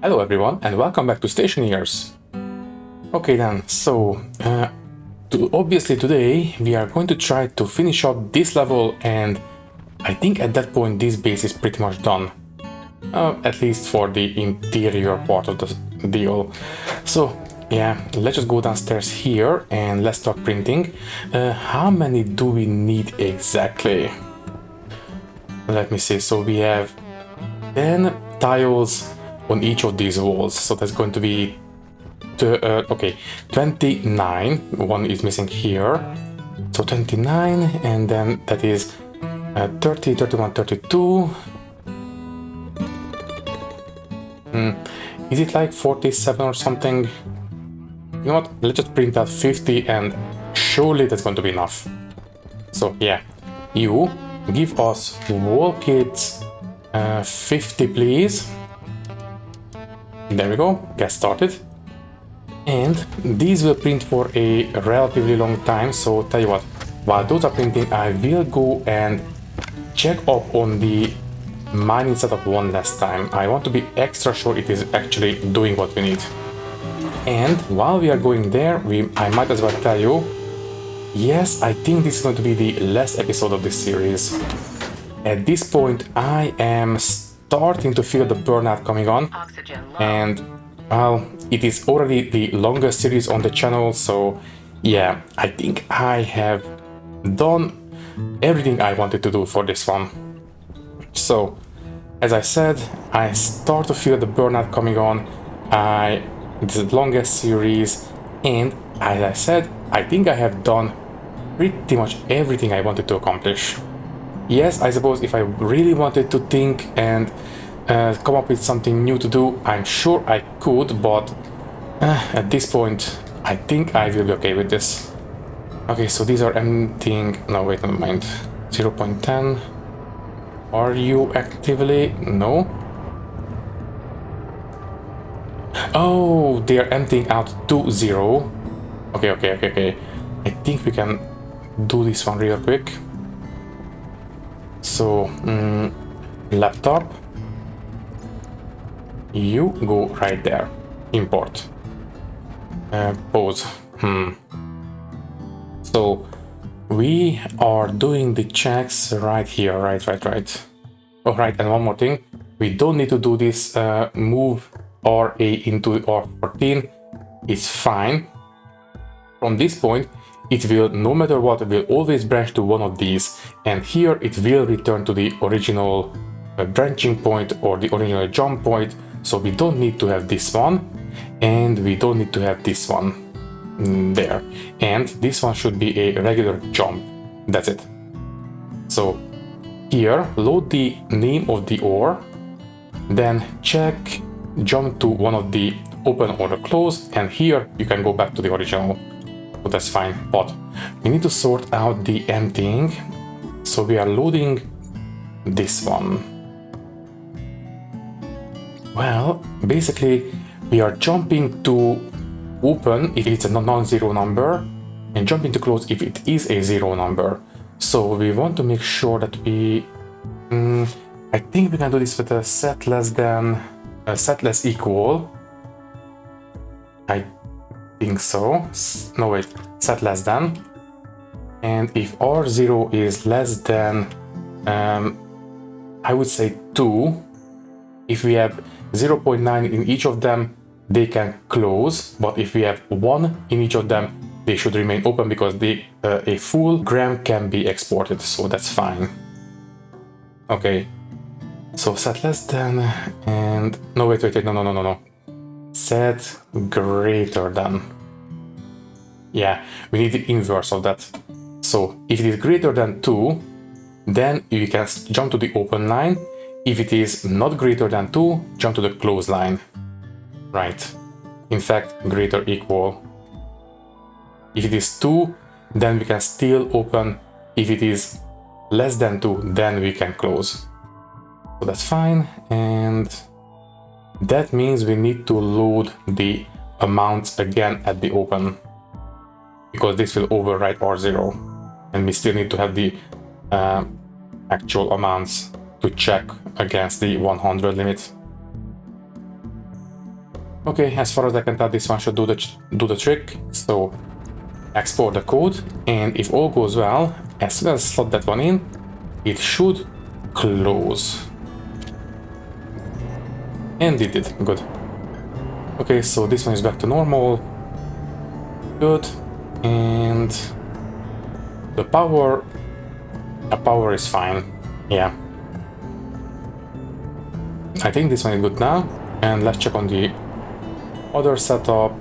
Hello everyone and welcome back to Stationeers. Okay then, so obviously today we are going to try to finish up this level, and I think at that point this base is pretty much done. At least for the interior part of the deal. So yeah, let's just go downstairs here and let's start printing. How many do we need exactly? Let me see, so we have 10 tiles on each of these walls, so that's going to be 29. One is missing here, so 29, and then that is 30, 31, 32. Is it like 47 or something? You know what, let's just print out 50 and surely that's going to be enough. So yeah, you give us wall kits 50 please. There we go, get started. And these will print for a relatively long time, so tell you what, while those are printing, I will go and check up on the mining setup one last time. I want to be extra sure it is actually doing what we need. And while we are going there, I might as well tell you, yes, I think this is going to be the last episode of this series. At this point, I am starting to feel the burnout coming on, and well, it is already the longest series on the channel, so yeah, I think I have done everything I wanted to do for this one. So, as I said, I start to feel the burnout coming on. This is the longest series, and as I said, I think I have done pretty much everything I wanted to accomplish. Yes, I suppose if I really wanted to think and come up with something new to do, I'm sure I could, but at this point, I think I will be okay with this. Okay, so these are emptying. No, wait, never mind. 0.10. Are you actively? No. Oh, they are emptying out to 0. Okay. I think we can do this one real quick. So, laptop, you go right there. Import. Pause. So, we are doing the checks right here. Right. Oh, right, and one more thing. We don't need to do this move RA into R14. It's fine. From this point, it will, no matter what, will always branch to one of these, and here it will return to the original branching point or the original jump point, so we don't need to have this one, and we don't need to have this one there, and this one should be a regular jump. That's it. So here, load the name of the ore, then check jump to one of the open or the close, and here you can go back to the original. So that's fine, but we need to sort out the emptying, so we are loading this one. Well, basically we are jumping to open if it's a non-zero number and jumping to close if it is a 0 number. So we want to make sure that we I think we can do this with a set less equal. I think so. No, wait, set less than. And if R0 is less than, I would say 2, if we have 0.9 in each of them, they can close, but if we have 1 in each of them, they should remain open because a full gram can be exported, so that's fine. Okay, so set less than, and no, wait, no. Set greater than. Yeah, we need the inverse of that. So if it is greater than 2, then you can jump to the open line. If it is not greater than 2, jump to the close line. Right. In fact, greater equal. If it is 2, then we can still open. If it is less than 2, then we can close. So that's fine, and that means we need to load the amounts again at the open, because this will overwrite R0, and we still need to have the actual amounts to check against the 100 limit. Okay, as far as I can tell, this one should do the trick. So export the code, and if all goes well, as soon as I slot that one in, it should close. And it did. Good. Okay, so this one is back to normal. Good. And the power is fine. Yeah. I think this one is good now. And let's check on the other setup.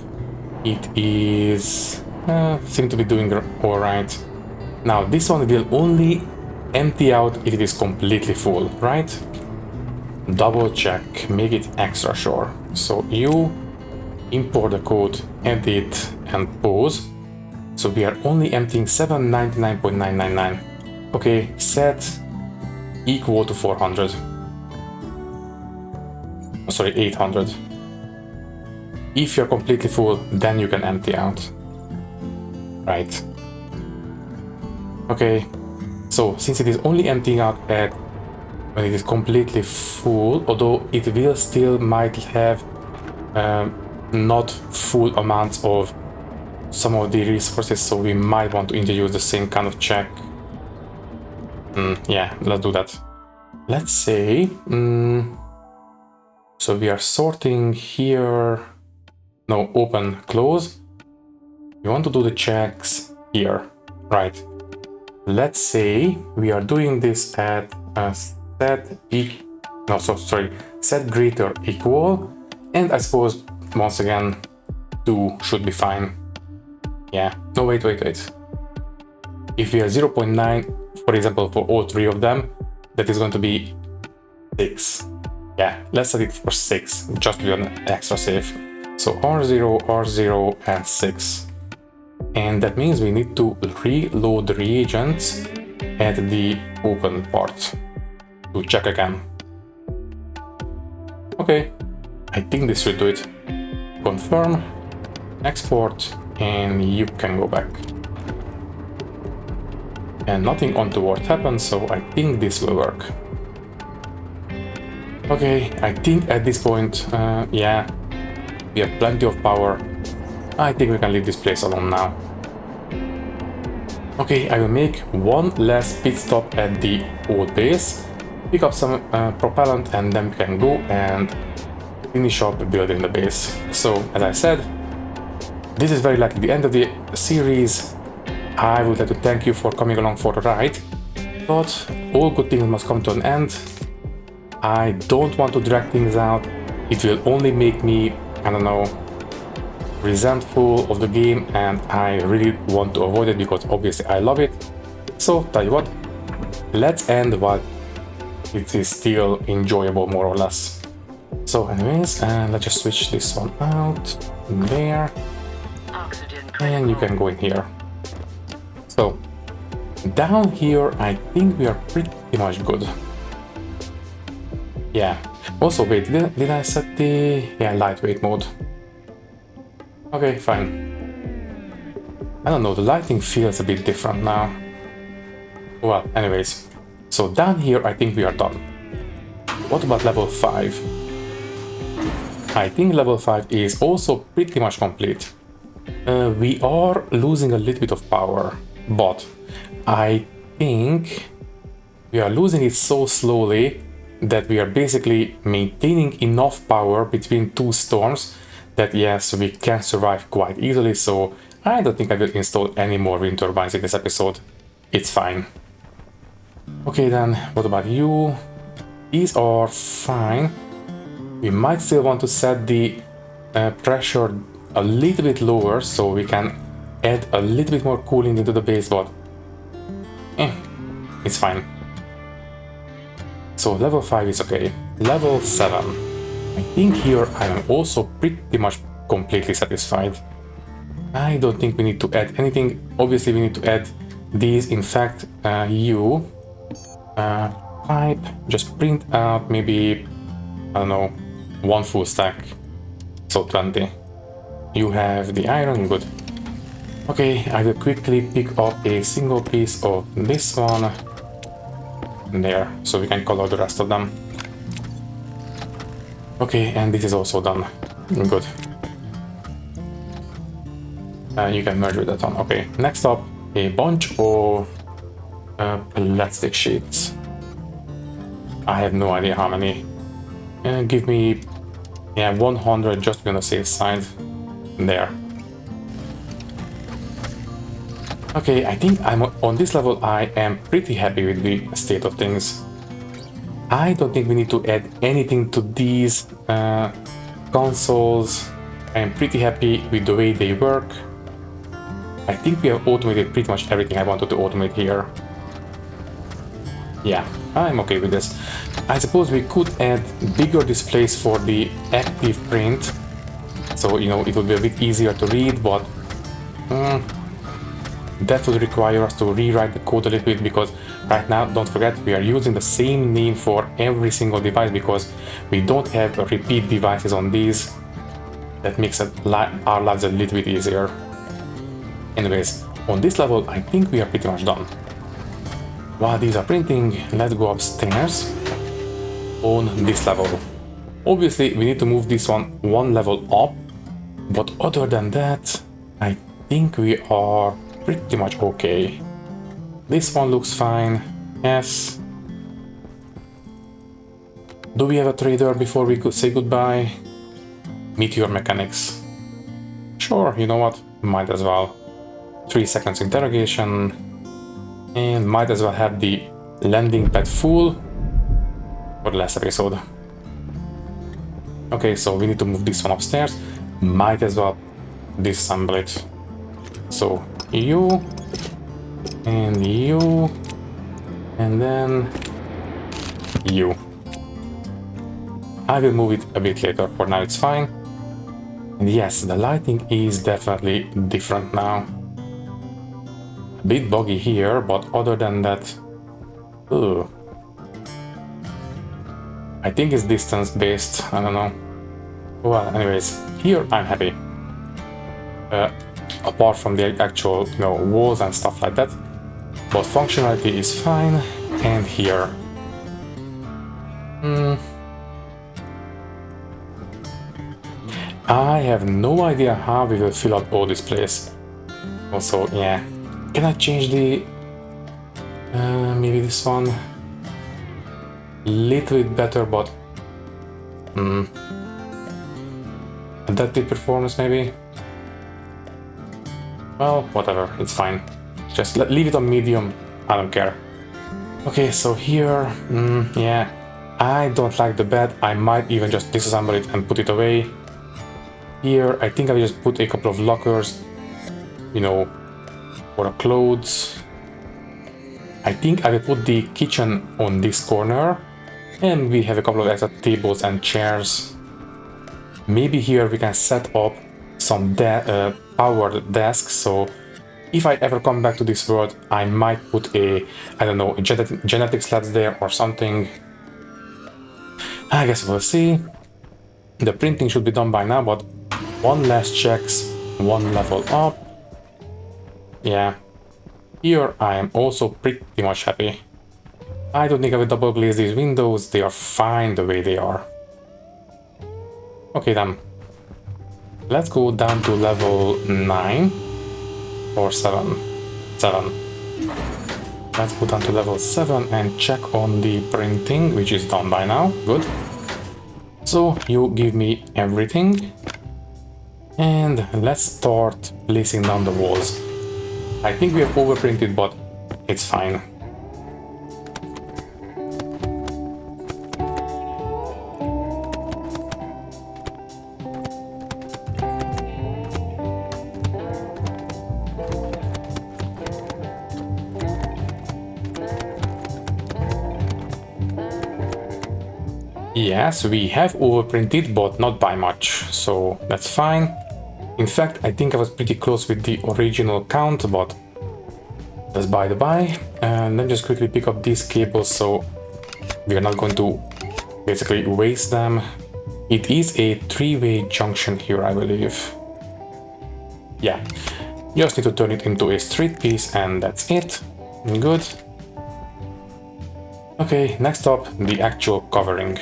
It is seem to be doing all right. Now this one will only empty out if it is completely full, right? Double check, make it extra sure. So you import the code, edit and pause. So we are only emptying 799.999. Okay, set equal to 400. Oh, sorry, 800. If you're completely full, then you can empty out. Right. Okay, so since it is only emptying out at when it is completely full, although it will still might have not full amounts of some of the resources, so we might want to introduce the same kind of check. Yeah, let's do that. Let's say, so we are sorting here, no, open, close. We want to do the checks here, right? Let's say we are doing this at set greater equal, and I suppose once again 2 should be fine. Yeah, no, wait. If we are 0.9, for example, for all 3 of them, that is going to be 6. Yeah, let's set it for 6, just to be an extra safe. So R0, R0, and 6. And that means we need to reload the reagents at the open part to check again. Okay, I think this should do it. Confirm, export, and you can go back. And nothing untoward happened, so I think this will work. Okay, I think at this point, yeah, we have plenty of power. I think we can leave this place alone now. Okay, I will make one last pit stop at the old base, pick up some propellant, and then we can go and finish up building the base. So, as I said, this is very likely the end of the series. I would like to thank you for coming along for the ride, but all good things must come to an end. I don't want to drag things out. It will only make me, I don't know, resentful of the game, and I really want to avoid it because obviously I love it. So, tell you what, let's end while it is still enjoyable, more or less. So anyways, let's just switch this one out, there, and you can go in here. So, down here, I think we are pretty much good. Yeah, also wait, did I set the, lightweight mode? Okay, fine. I don't know, the lighting feels a bit different now. Well, anyways, so down here I think we are done. What about level 5? I think level 5 is also pretty much complete. We are losing a little bit of power, but I think we are losing it so slowly that we are basically maintaining enough power between 2 storms that yes, we can survive quite easily, so I don't think I will install any more wind turbines in this episode. It's fine. Okay then, what about you? These are fine. We might still want to set the pressure a little bit lower so we can add a little bit more cooling into the base, but it's fine. So level 5 is okay. Level 7. I think here I am also pretty much completely satisfied. I don't think we need to add anything. Obviously we need to add these. In fact, pipe, just print out maybe, I don't know, 1 full stack. So 20. You have the iron, good. Okay, I will quickly pick up a single piece of this one. There, so we can color the rest of them. Okay, and this is also done. Good. You can merge with that one. Okay, next up, a bunch of plastic sheets. I have no idea how many. Give me, yeah, 100 just to be on the safe side. There. Okay, I think I'm on this level. I am pretty happy with the state of things. I don't think we need to add anything to these consoles. I am pretty happy with the way they work. I think we have automated pretty much everything I wanted to automate here. Yeah, I'm okay with this. I suppose we could add bigger displays for the active print. So, you know, it would be a bit easier to read, but that would require us to rewrite the code a little bit, because right now, don't forget, we are using the same name for every single device because we don't have repeat devices on these. That makes our lives a little bit easier. Anyways, on this level, I think we are pretty much done. While these are printing, let's go upstairs on this level. Obviously, we need to move this one level up, but other than that, I think we are pretty much okay. This one looks fine. Yes. Do we have a trader before we could say goodbye? Meteor mechanics. Sure, you know what? Might as well. 3 seconds interrogation. And might as well have the landing pad full for the last episode. Okay, so we need to move this one upstairs. Might as well disassemble it. So you and you and then you. I will move it a bit later. For now it's fine. And yes, the lighting is definitely different now. A bit buggy here, but other than that, ugh. I think it's distance based, I don't know. Well, anyways, here I'm happy. Apart from the actual, you know, walls and stuff like that. But functionality is fine. And here. I have no idea how we will fill up all this place. Also, yeah. Can I change the... maybe this one? Little bit better, but... adaptive performance, maybe? Well, whatever, it's fine. Just leave it on medium, I don't care. Okay, so here, yeah. I don't like the bed, I might even just disassemble it and put it away. Here, I think I will just put a couple of lockers, you know, for the clothes. I think I will put the kitchen on this corner, and we have a couple of extra tables and chairs. Maybe here we can set up some powered desks, so if I ever come back to this world, I might put a, I don't know, genetic slats there or something. I guess we'll see. The printing should be done by now, but one last checks, one level up. Yeah. Here I am also pretty much happy. I don't think I will double glaze these windows, they are fine the way they are. Okay then. Let's go down to level 9 or 7. 7. Let's go down to level 7 and check on the printing, which is done by now. Good. So you give me everything. And let's start placing down the walls. I think we have overprinted, but it's fine. Yes, we have overprinted, but not by much, so that's fine. In fact, I think I was pretty close with the original count, but that's by the by. And then just quickly pick up these cables, so we are not going to basically waste them. It is a 3-way junction here, I believe. Yeah, just need to turn it into a straight piece and that's it. Good. Okay, next up, the actual covering.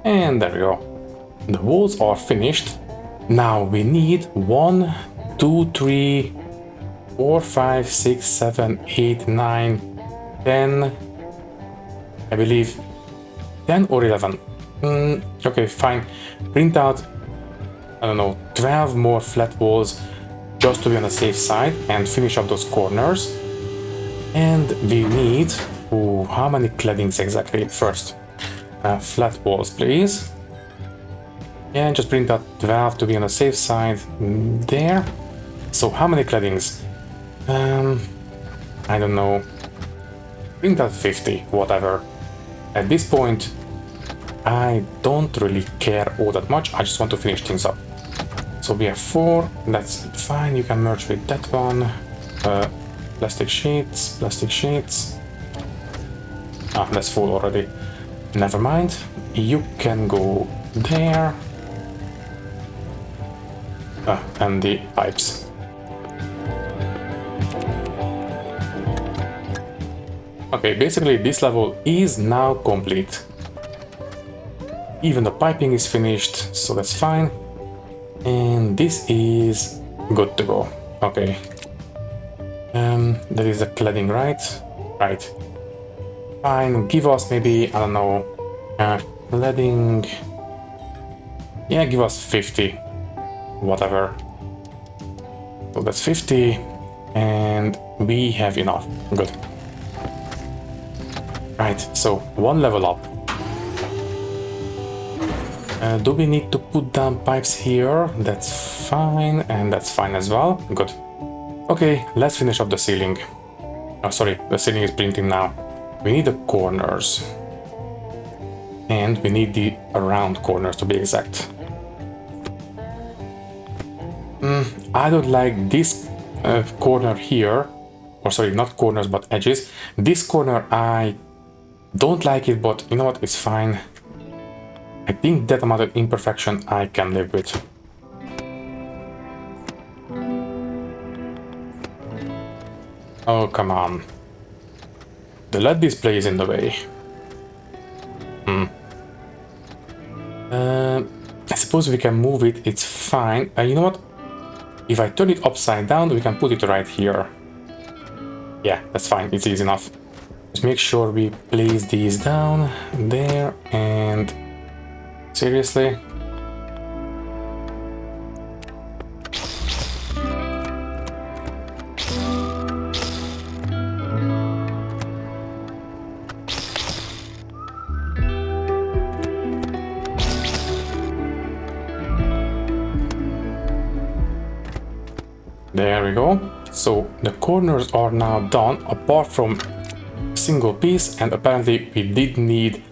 And there we go. The walls are finished. Now we need 1, 2, 3, 4, 5, 6, 7, 8, 9, 10. I believe 10 or 11. Okay, fine. Print out, I don't know, 12 more flat walls just to be on the safe side and finish up those corners. And we need, how many claddings exactly? First, flat walls, please. And just print out 12 to be on the safe side there. So how many claddings? I don't know. Print out 50, whatever. At this point, I don't really care all that much. I just want to finish things up. So we have 4, that's fine. You can merge with that one. Plastic sheets, plastic sheets. Ah, that's full already. Never mind. You can go there. And the pipes. Okay, basically this level is now complete. Even the piping is finished, so that's fine. And this is good to go. Okay. That is the cladding, right? Right. Fine, give us maybe, I don't know, cladding. Yeah, give us 50. Whatever. So that's 50. And we have enough. Good. Right, so 1 level up. Do we need to put down pipes here? That's fine, and that's fine as well. Good. Okay, let's finish up the ceiling. Oh, sorry, the ceiling is printing now. We need the corners. And we need the round corners to be exact. I don't like this corner here. Or sorry, not corners, but edges. This corner, I don't like it, but you know what, it's fine. I think that amount of imperfection I can live with. Oh, come on. The LED display is in the way. I suppose we can move it, it's fine. You know what? If I turn it upside down, we can put it right here. Yeah, that's fine, it's easy enough. Just make sure we place these down there and... Seriously? There we go. So the corners are now done, apart from a single piece, and apparently we did need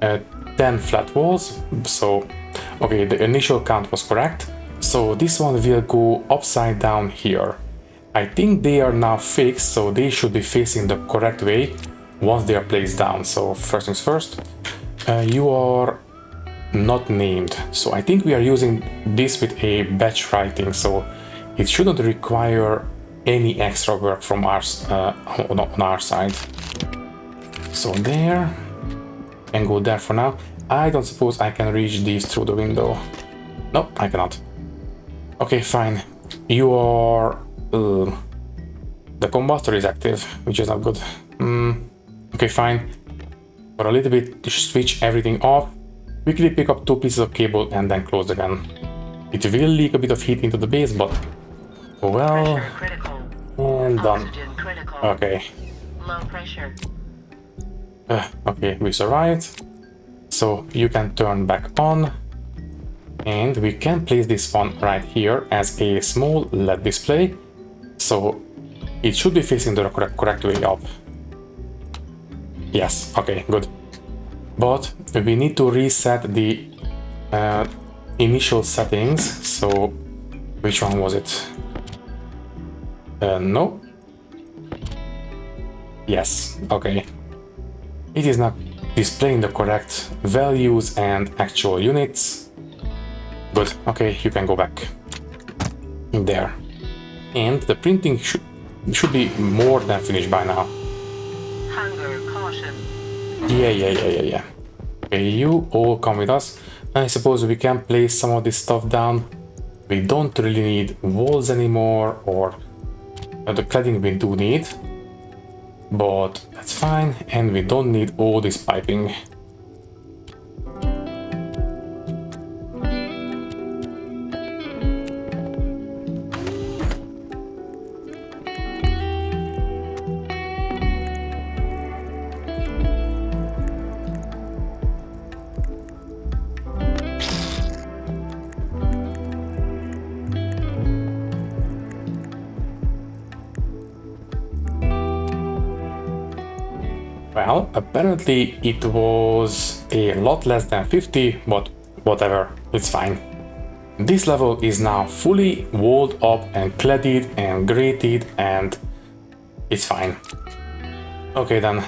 10 flat walls. So, okay, the initial count was correct. So this one will go upside down here. I think they are now fixed, so they should be facing the correct way once they are placed down. So first things first, you are not named. So I think we are using this with a batch writing, so it shouldn't require any extra work from our on our side. So there, and go there for now. I don't suppose I can reach these through the window. Nope, I cannot. Okay, fine. You are... the combustor is active, which is not good. Okay, fine. For a little bit, to switch everything off. Quickly pick up 2 pieces of cable and then close again. It will leak a bit of heat into the base, but... well... and done. Okay. Low pressure. Okay, we survived. So you can turn back on. And we can place this one right here as a small LED display. So it should be facing the correct way up. Yes, okay, good. But we need to reset the initial settings. So which one was it? No. Yes, okay. It is not displaying the correct values and actual units. Good, okay, you can go back. There. And the printing should be more than finished by now. Hunger caution. Yeah. Okay, you all come with us. I suppose we can place some of this stuff down. We don't really need walls anymore, or the cladding we do need, but that's fine. And we don't need all this piping. Well, apparently it was a lot less than 50, but whatever, it's fine. This level is now fully walled up and cladded and grated, and it's fine. Okay then.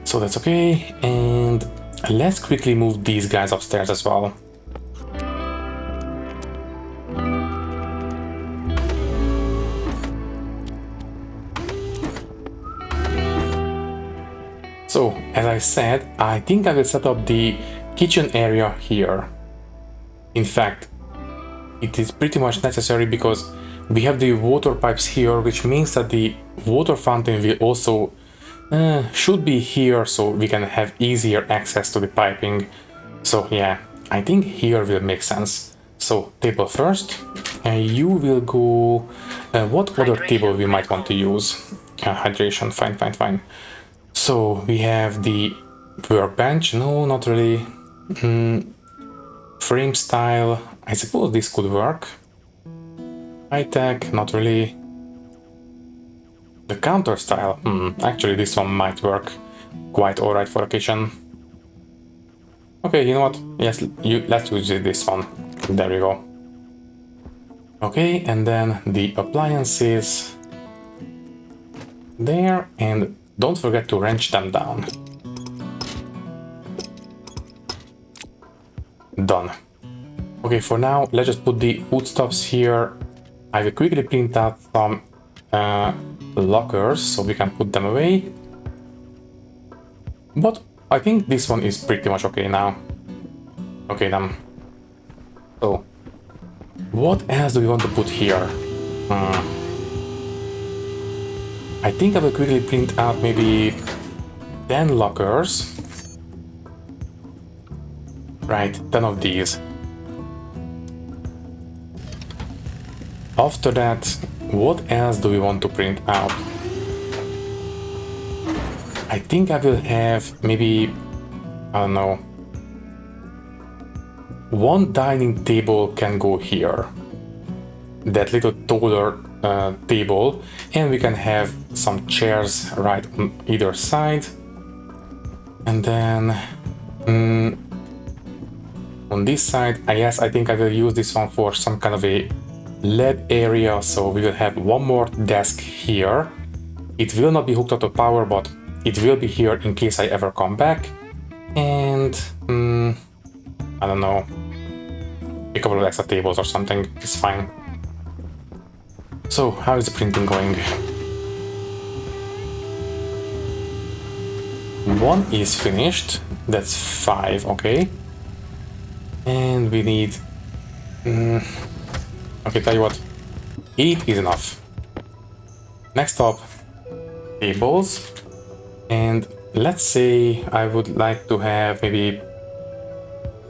So that's okay, and let's quickly move these guys upstairs as well. So, as I said, I think I will set up the kitchen area here. In fact, it is pretty much necessary because we have the water pipes here, which means that the water fountain will also should be here, so we can have easier access to the piping. So yeah, I think here will make sense. So table first, and you will go... what other table we might want to use? Hydration, fine. So we have the workbench, no, not really. Frame style, I suppose this could work. High tech, not really. The counter style, actually this one might work quite alright for a kitchen. Okay, you know what? Yes, let's use this one. There we go. Okay, and then the appliances there, and don't forget to wrench them down. Done. Okay, for now, let's just put the foodstuffs here. I will quickly print out some lockers so we can put them away. But I think this one is pretty much okay now. Okay then. So, what else do we want to put here? I think I will quickly print out maybe 10 lockers. Right, 10 of these. After that, what else do we want to print out? I think I will have maybe, I don't know, one dining table can go here. That little taller table, and we can have some chairs right on either side. And then on this side, yes, I think I will use this one for some kind of a LED area, so we will have one more desk here. It will not be hooked up to power, but it will be here in case I ever come back. And I don't know, a couple of extra tables or something, it's fine. So, how is the printing going? One is finished, that's 5, okay. And we need... okay, tell you what, 8 is enough. Next up, tables. And let's say I would like to have maybe,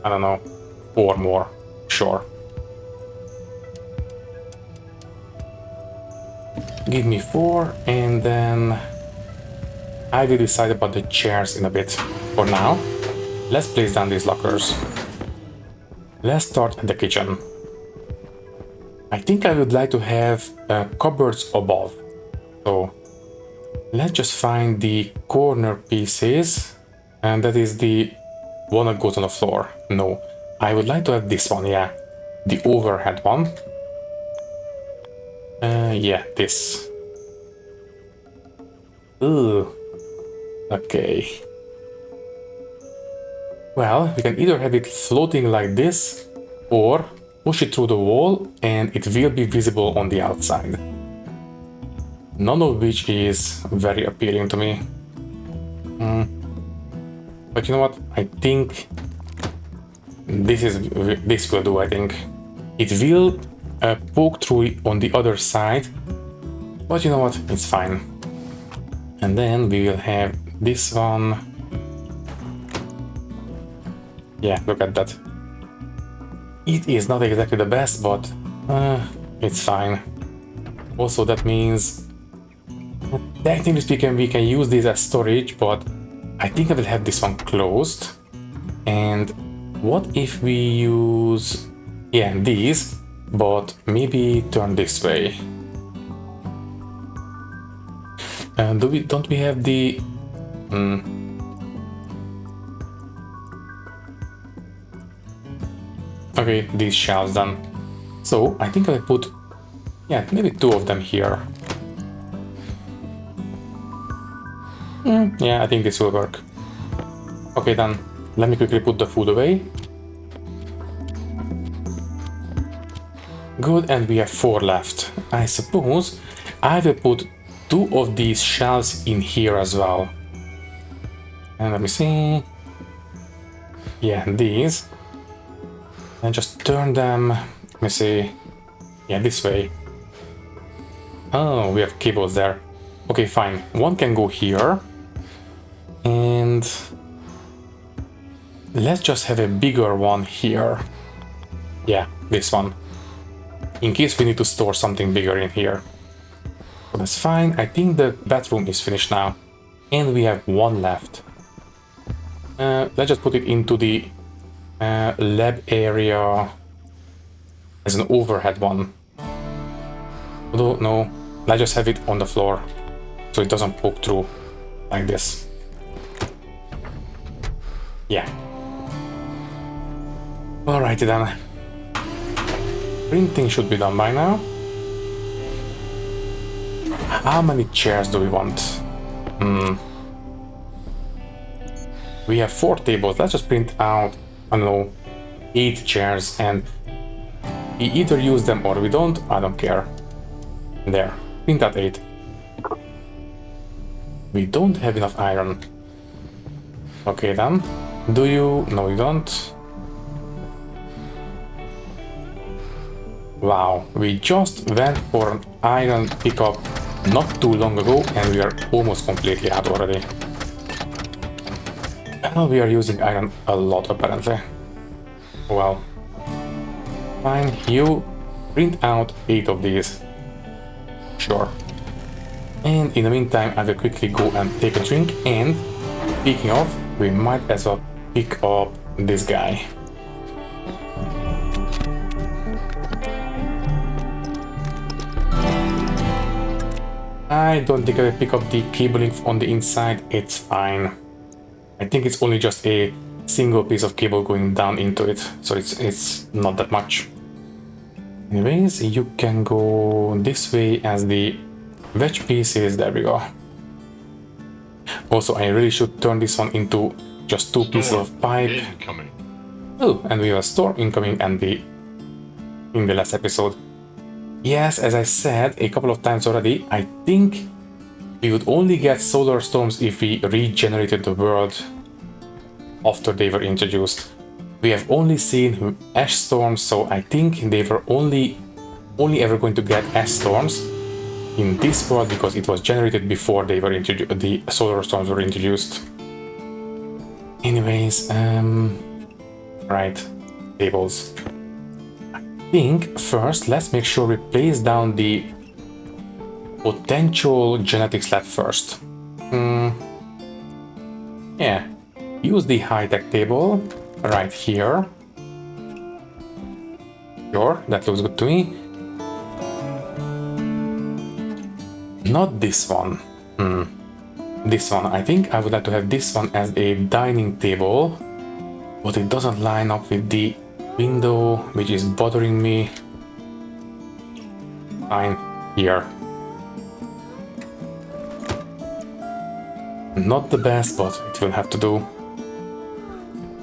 I don't know, 4 more, sure. Give me 4, and then I will decide about the chairs in a bit. For now, let's place down these lockers. Let's start at the kitchen. I think I would like to have cupboards above. So let's just find the corner pieces, and that is the one that goes on the floor. No, I would like to have this one, yeah, the overhead one. Yeah, this. Ooh. Okay. Well, we can either have it floating like this, or push it through the wall and it will be visible on the outside. None of which is very appealing to me. But But you know what? I think this will do, I think. It will poke through on the other side, but you know what? It's fine. And then we will have this one. Yeah, look at that. It is not exactly the best, but it's fine. Also, that means, technically speaking, we can use this as storage, but I think I will have this one closed. And what if we use, yeah, these, but maybe turn this way? Don't we have the... Okay, these shelves then. So I think I'll put, yeah, maybe 2 of them here. Yeah, I think this will work. Okay then, let me quickly put the food away. Good, and we have 4 left. I suppose I will put 2 of these shelves in here as well. And let me see. Yeah, these. And just turn them, let me see. Yeah, this way. Oh, we have cables there. Okay, fine. One can go here. And let's just have a bigger one here. Yeah, this one. In case we need to store something bigger in here. So that's fine. I think the bathroom is finished now. And we have 1 left. Let's just put it into the lab area as an overhead one. Although, no, let's just have it on the floor so it doesn't poke through like this. Yeah. Alrighty then. Printing should be done by now. How many chairs do we want? We have 4 tables. Let's just print out, I don't know, 8 chairs, and we either use them or we don't. I don't care. There. Print out 8. We don't have enough iron. Okay then. Do you? No, you don't. Wow, we just went for an iron pickup not too long ago and we are almost completely out already. Well, we are using iron a lot apparently. Well, fine, you print out 8 of these. Sure. And in the meantime, I will quickly go and take a drink, and speaking of, we might as well pick up this guy. I don't think I will pick up the cabling on the inside, it's fine. I think it's only just a single piece of cable going down into it, so it's not that much. Anyways, you can go this way as the wedge pieces, there we go. Also, I really should turn this one into just 2 pieces of pipe. Incoming. Oh, and we have a storm incoming and in the last episode. Yes, as I said a couple of times already, I think we would only get solar storms if we regenerated the world after they were introduced. We have only seen ash storms, so I think they were only ever going to get ash storms in this world because it was generated before they were introduced. The solar storms were introduced. Anyways, right, tables. I think first let's make sure we place down the potential genetics lab first. Yeah, use the high-tech table right here. Sure, that looks good to me. Not this one. This one. I think I would like to have this one as a dining table, but it doesn't line up with the window, which is bothering me. Fine, here. Not the best, but it will have to do.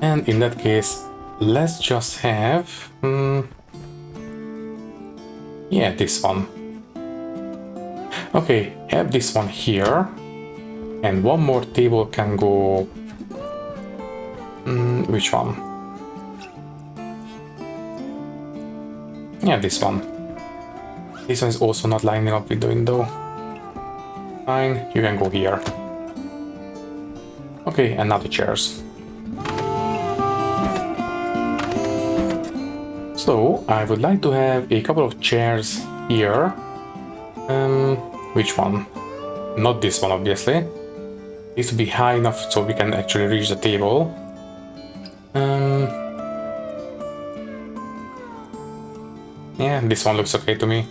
And in that case, let's just have... yeah, this one. Okay, have this one here. And one more table can go Which one? Yeah, this one. This one is also not lining up with the window. Fine, you can go here. Okay, and now the chairs. So, I would like to have a couple of chairs here. Which one? Not this one, obviously. Needs to be high enough so we can actually reach the table. Yeah, this one looks okay to me.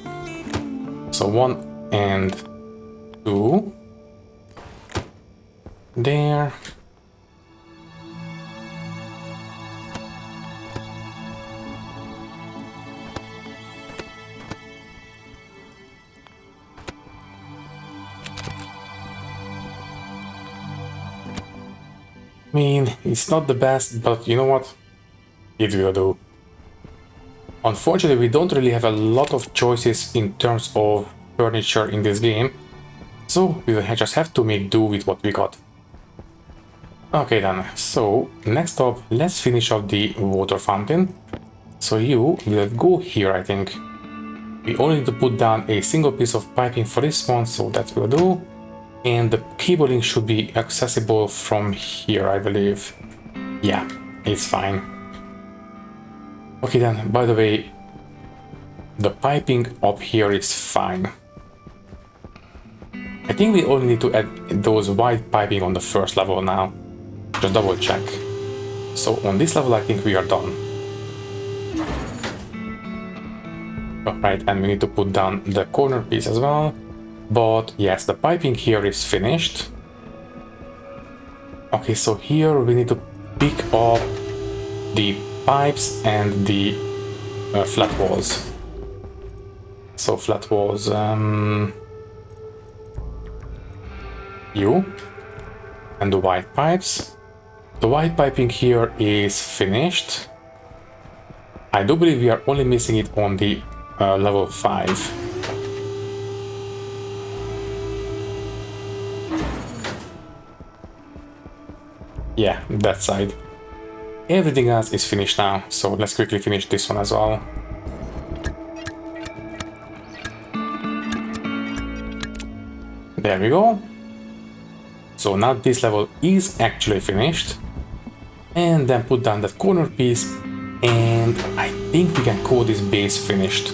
So 1 and 2. There. I mean, it's not the best, but you know what? It will do. Unfortunately, we don't really have a lot of choices in terms of furniture in this game, so we will just have to make do with what we got. Okay then, so next up, let's finish off the water fountain. So you will go here, I think. We only need to put down a single piece of piping for this one, so that will do. And the cabling should be accessible from here, I believe. Yeah, it's fine. Okay then, by the way, the piping up here is fine. I think we only need to add those white piping on the first level now. Just double check. So on this level I think we are done. Alright, and we need to put down the corner piece as well. But yes, the piping here is finished. Okay, so here we need to pick up the pipes and the flat walls. So flat walls, you and the white pipes. The white piping here is finished. I do believe we are only missing it on the level 5. Yeah, that side. Everything else is finished now, so let's quickly finish this one as well. There we go. So now this level is actually finished. And then put down that corner piece, and I think we can call this base finished.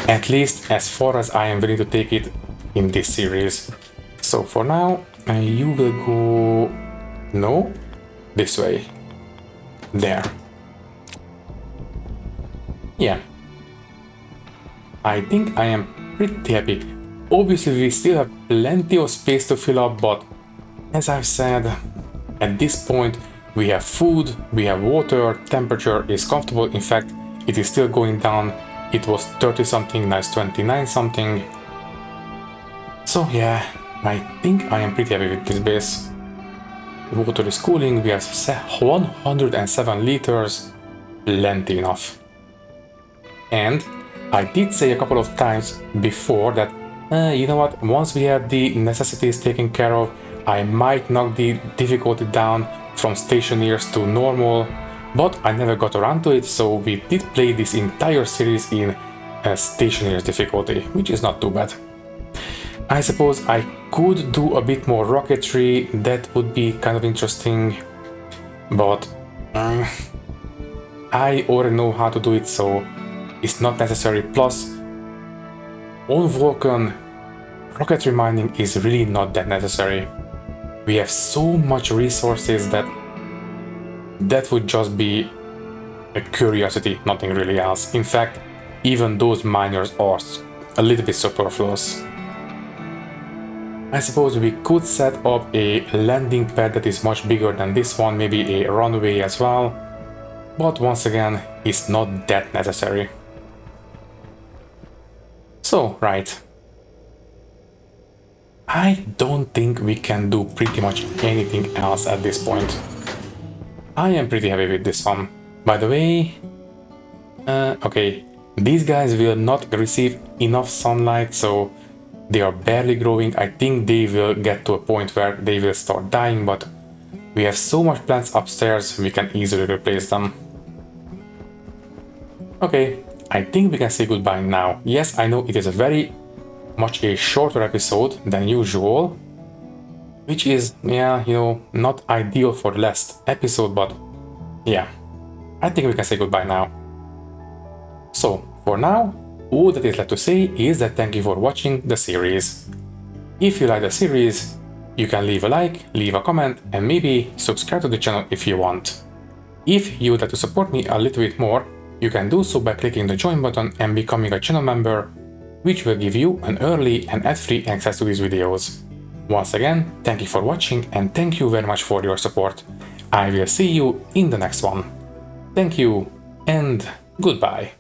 At least as far as I am willing to take it in this series. So for now, you will go... no? This way. There. Yeah. I think I am pretty happy. Obviously we still have plenty of space to fill up, but as I've said, at this point we have food, we have water, temperature is comfortable. In fact, it is still going down. It was 30 something, now it's 29 something. So yeah, I think I am pretty happy with this base. Water is cooling, we have 107 liters, plenty enough. And I did say a couple of times before that, you know what, once we have the necessities taken care of, I might knock the difficulty down from Stationeers to normal, but I never got around to it, so we did play this entire series in Stationeers difficulty, which is not too bad. I suppose I could do a bit more rocketry, that would be kind of interesting, but I already know how to do it, so it's not necessary. Plus, on Vulcan, rocketry mining is really not that necessary. We have so much resources that would just be a curiosity, nothing really else. In fact, even those miners are a little bit superfluous. I suppose we could set up a landing pad that is much bigger than this one, maybe a runway as well, but once again, it's not that necessary. So, right. I don't think we can do pretty much anything else at this point. I am pretty happy with this one. By the way, okay, these guys will not receive enough sunlight, so they are barely growing. I think they will get to a point where they will start dying, but We have so much plants upstairs, we can easily replace them. Okay, I think we can say goodbye now. Yes, I know it is a very much a shorter episode than usual, which is, yeah, not ideal for the last episode, but yeah, I think we can say goodbye now. So, for now, all that is left to say is that thank you for watching the series. If you like the series, you can leave a like, leave a comment, and maybe subscribe to the channel if you want. If you would like to support me a little bit more, you can do so by clicking the join button and becoming a channel member, which will give you an early and ad-free access to these videos. Once again, thank you for watching and thank you very much for your support. I will see you in the next one. Thank you and goodbye.